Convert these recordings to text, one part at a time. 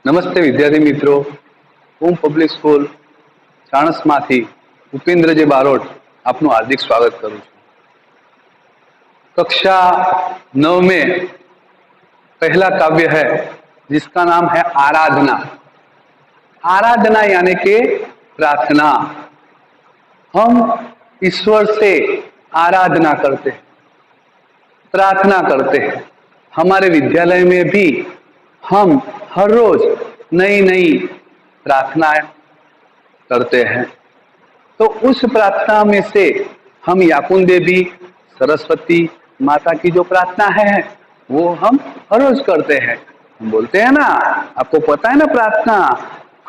નમસ્તે વિદ્યાર્થી મિત્રો, હું પબ્લિક સ્કૂલ ચાણસમાંથી उपेंद्र बारोट आपનું हार्दिक स्वागत करूं છું। कक्षा 9 में पहला काव्य है जिसका नाम है आराधना। आराधना यानी कि प्रार्थना। हम ईश्वर से आराधना करते हैं, प्रार्थना करते हैं। हमारे विद्यालय में भी हम हर रोज नई नई प्रार्थनाएं करते हैं। तो उस प्रार्थना में से हम याकुन देवी सरस्वती माता की जो प्रार्थना है वो हम हर रोज करते हैं। हम बोलते हैं ना, आपको पता है ना प्रार्थना,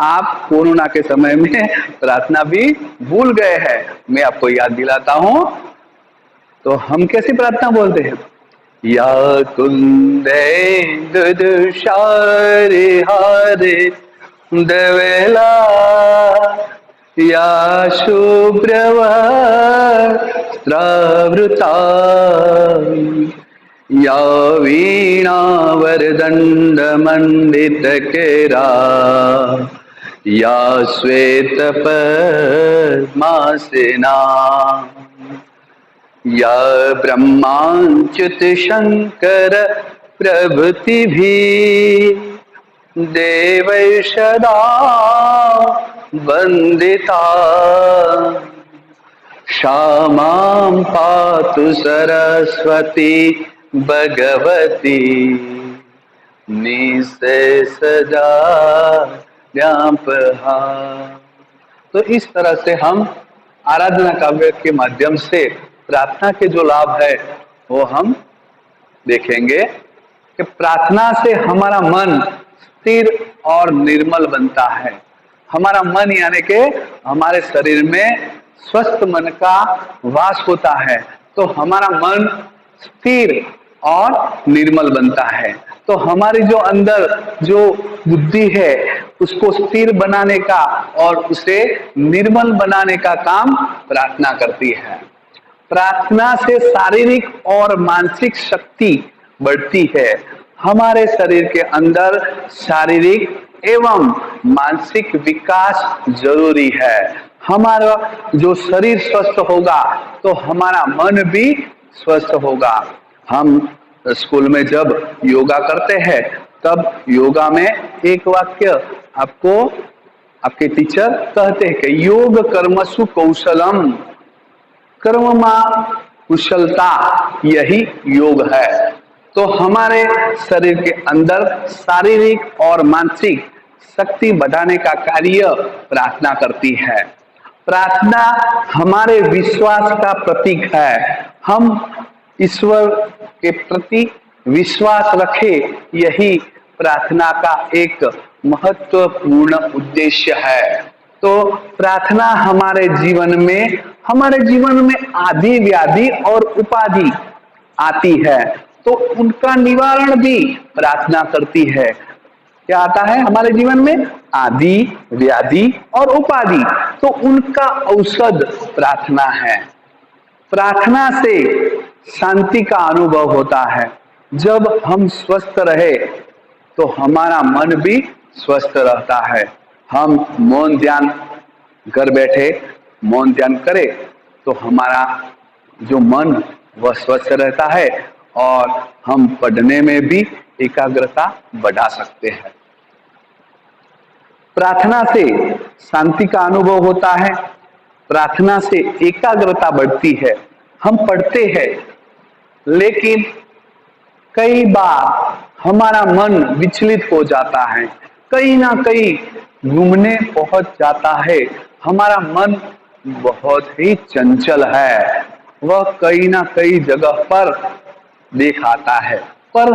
आप कोरोना के समय में प्रार्थना भी भूल गए हैं। मैं आपको याद दिलाता हूं। तो हम कैसी प्रार्थना बोलते हैं? या कुंदे दुदुशारे हारे देवेला या शुभ्रवस्त्रावृता या वीणावरदण्डमण्डितकरा या श्वेतपद्मासना या ब्रह्माच्युत शंकर प्रभृतिभिः देवैषदा वंदिता क्षमां पातु सरस्वती भगवती निःशेषजा व्यापहा। तो इस तरह से हम आराधना काव्य के माध्यम से प्रार्थना के जो लाभ है वो हम देखेंगे कि प्रार्थना से हमारा मन स्थिर और निर्मल बनता है। हमारा मन यानी कि हमारे शरीर में स्वस्थ मन का वास होता है, तो हमारा मन स्थिर और निर्मल बनता है। तो हमारी जो अंदर जो बुद्धि है उसको स्थिर बनाने का और उसे निर्मल बनाने का काम प्रार्थना करती है। प्रार्थना से शारीरिक और मानसिक शक्ति बढ़ती है। हमारे शरीर के अंदर शारीरिक एवं मानसिक विकास जरूरी है। हमारा जो शरीर स्वस्थ होगा तो हमारा मन भी स्वस्थ होगा। हम स्कूल में जब योगा करते हैं तब योगा में एक वाक्य आपको आपके टीचर कहते हैं कि योग कर्मसु कौशलम, कर्म में कुशलता यही योग है। तो हमारे शरीर के अंदर शारीरिक और मानसिक शक्ति बढ़ाने का कार्य प्रार्थना करती है। प्रार्थना हमारे विश्वास का प्रतीक है। हम ईश्वर के प्रति विश्वास रखें, यही प्रार्थना का एक महत्वपूर्ण उद्देश्य है। तो प्रार्थना हमारे जीवन में आदि व्याधि और उपाधि आती है तो उनका निवारण भी प्रार्थना करती है। क्या आता है हमारे जीवन में? आदि व्याधि और उपाधि, तो उनका औषध प्रार्थना है। प्रार्थना से शांति का अनुभव होता है। जब हम स्वस्थ रहे तो हमारा मन भी स्वस्थ रहता है। हम मौन ध्यान घर बैठे मौन ध्यान करें तो हमारा जो मन वह स्वस्थ रहता है और हम पढ़ने में भी एकाग्रता बढ़ा सकते हैं। प्रार्थना से शांति का अनुभव होता है, प्रार्थना से एकाग्रता बढ़ती है। हम पढ़ते हैं लेकिन कई बार हमारा मन विचलित हो जाता है, कहीं ना कहीं घूमने पहुंच जाता है। हमारा मन बहुत ही चंचल है, वह कहीं ना कहीं जगह पर देख आता है। पर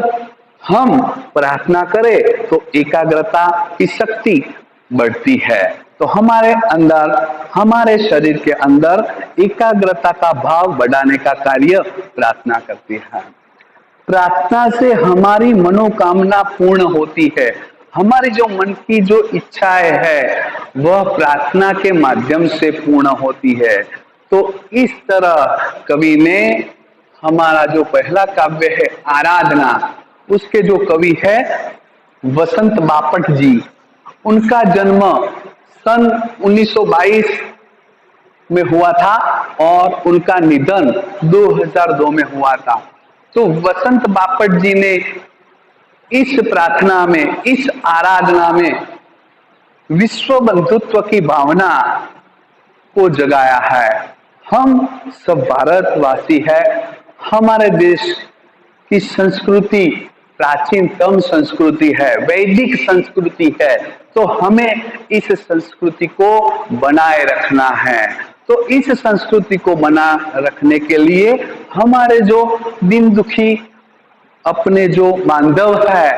हम प्रार्थना करें तो एकाग्रता की शक्ति बढ़ती है। तो हमारे अंदर, हमारे शरीर के अंदर एकाग्रता का भाव बढ़ाने का कार्य प्रार्थना करती है। प्रार्थना से हमारी मनोकामना पूर्ण होती है। हमारी जो मन की जो इच्छाएं है वह प्रार्थना के माध्यम से पूर्ण होती है। तो इस तरह कवि ने हमारा जो पहला काव्य है आराधना, उसके जो कवि है वसंत बापट जी, उनका जन्म सन 1922 में हुआ था और उनका निधन 2002 में हुआ था। तो वसंत बापट जी ने इस प्रार्थना में, इस आराधना में विश्व बंधुत्व की भावना को जगाया है। हम सब भारतवासी है, हमारे देश की संस्कृति प्राचीनतम संस्कृति है, वैदिक संस्कृति है, तो हमें इस संस्कृति को बनाए रखना है। तो इस संस्कृति को बना रखने के लिए हमारे जो दीन दुखी अपने जो बांधव है,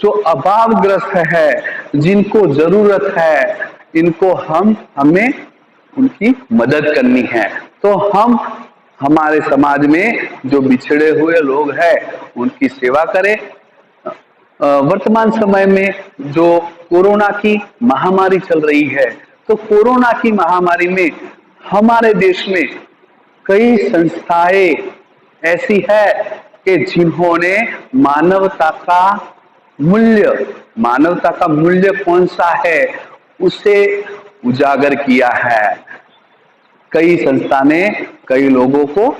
जो अभावग्रस्त है, जिनको जरूरत है, इनको हमें उनकी मदद करनी है। तो हम हमारे समाज में जो बिछड़े हुए लोग हैं उनकी सेवा करें। वर्तमान समय में जो कोरोना की महामारी चल रही है, तो कोरोना की महामारी में हमारे देश में कई संस्थाएं ऐसी है कि जिन्होंने मानवता का मूल्य कौन सा है उसे उजागर किया है। कई संस्था ने कई लोगों को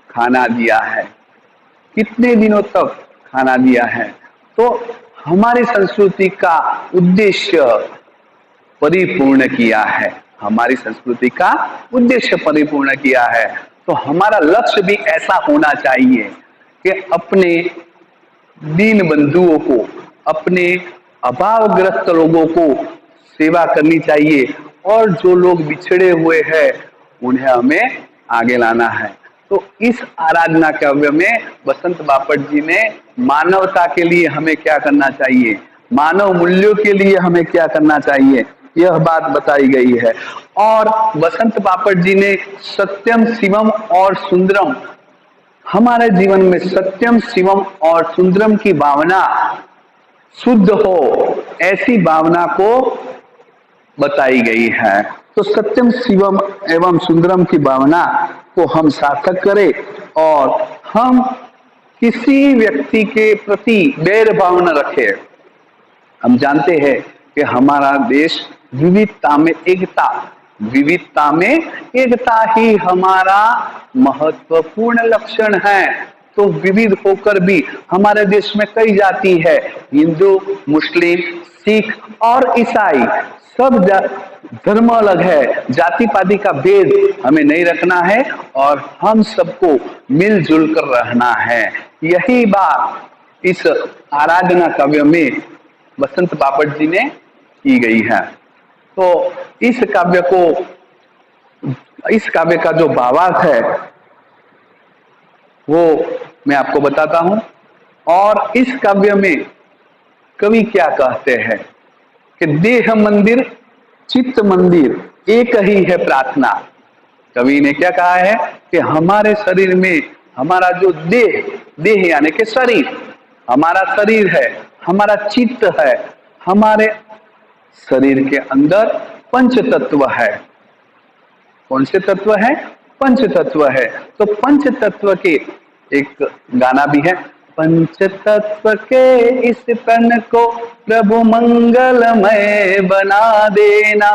खाना दिया है, कितने दिनों तक खाना दिया है। तो हमारी संस्कृति का उद्देश्य परिपूर्ण किया है, हमारी संस्कृति का उद्देश्य परिपूर्ण किया है। तो हमारा लक्ष्य भी ऐसा होना चाहिए कि अपने दीन बंधुओं को, अपने अभावग्रस्त लोगों को सेवा करनी चाहिए और जो लोग बिछड़े हुए हैं उन्हें हमें आगे लाना है। तो इस आराधना काव्य में वसंत बापट जी ने मानवता के लिए हमें क्या करना चाहिए, मानव मूल्यों के लिए हमें क्या करना चाहिए, यह बात बताई गई है। और वसंत बापट जी ने सत्यम शिवम और सुंदरम, हमारे जीवन में सत्यम शिवम और सुंदरम की भावना शुद्ध हो, ऐसी भावना को बताई गई है। तो सत्यम शिवम एवं सुंदरम की भावना को हम सार्थक करें और हम किसी व्यक्ति के प्रति बैर भाव न रखें। हम जानते हैं कि हमारा देश विविधता में एकता, विविधता में एकता ही हमारा महत्वपूर्ण लक्षण है। तो विविध होकर भी हमारे देश में कई जाति है, हिंदू, मुस्लिम, सिख और ईसाई, सब धर्म अलग है, जाति पाति का भेद हमें नहीं रखना है और हम सबको मिलजुल कर रहना है। यही बात इस आराधना काव्य में वसंत बापट जी ने की गई है। तो इस काव्य का जो भावार्थ है वो मैं आपको बताता हूं। और इस काव्य में कवि क्या कहते हैं कि देह मंदिर चित्त मंदिर एक ही है प्रार्थना। कवि ने क्या कहा है कि हमारे शरीर में हमारा जो देह यानी कि शरीर, हमारा शरीर है, हमारा चित्त है, हमारे शरीर के अंदर पंच तत्व है। कौन से तत्व है? पंच तत्व है। तो पंच तत्व के एक गाना भी है, पंच तत्व के इस तन को प्रभु मंगलमय बना देना,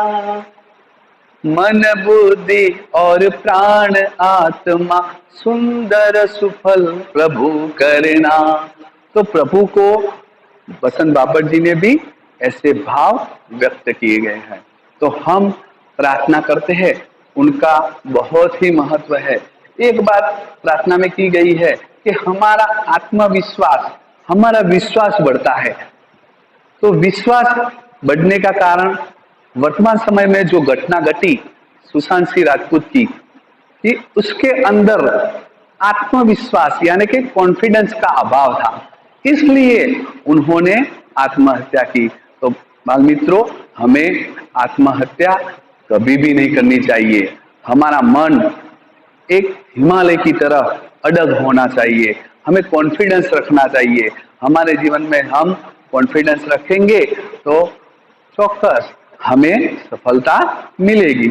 मन बुद्धि और प्राण आत्मा सुंदर सुफल प्रभु करना। तो प्रभु को वसंत बापट जी ने भी ऐसे भाव व्यक्त किए गए हैं। तो हम प्रार्थना करते हैं, उनका बहुत ही महत्व है। एक बात प्रार्थना में की गई है कि हमारा आत्मविश्वास, हमारा विश्वास बढ़ता है। तो विश्वास बढ़ने का कारण वर्तमान समय में जो घटना घटी सुशांत सिंह राजपूत की, कि उसके अंदर आत्मविश्वास यानी कि कॉन्फिडेंस का अभाव था, इसलिए उन्होंने आत्महत्या की। तो बाल मित्रों, हमें आत्महत्या कभी भी नहीं करनी चाहिए। हमारा मन एक हिमालय की तरह अडग होना चाहिए, हमें कॉन्फिडेंस रखना चाहिए। हमारे जीवन में हम कॉन्फिडेंस रखेंगे तो चौक्कस हमें सफलता मिलेगी।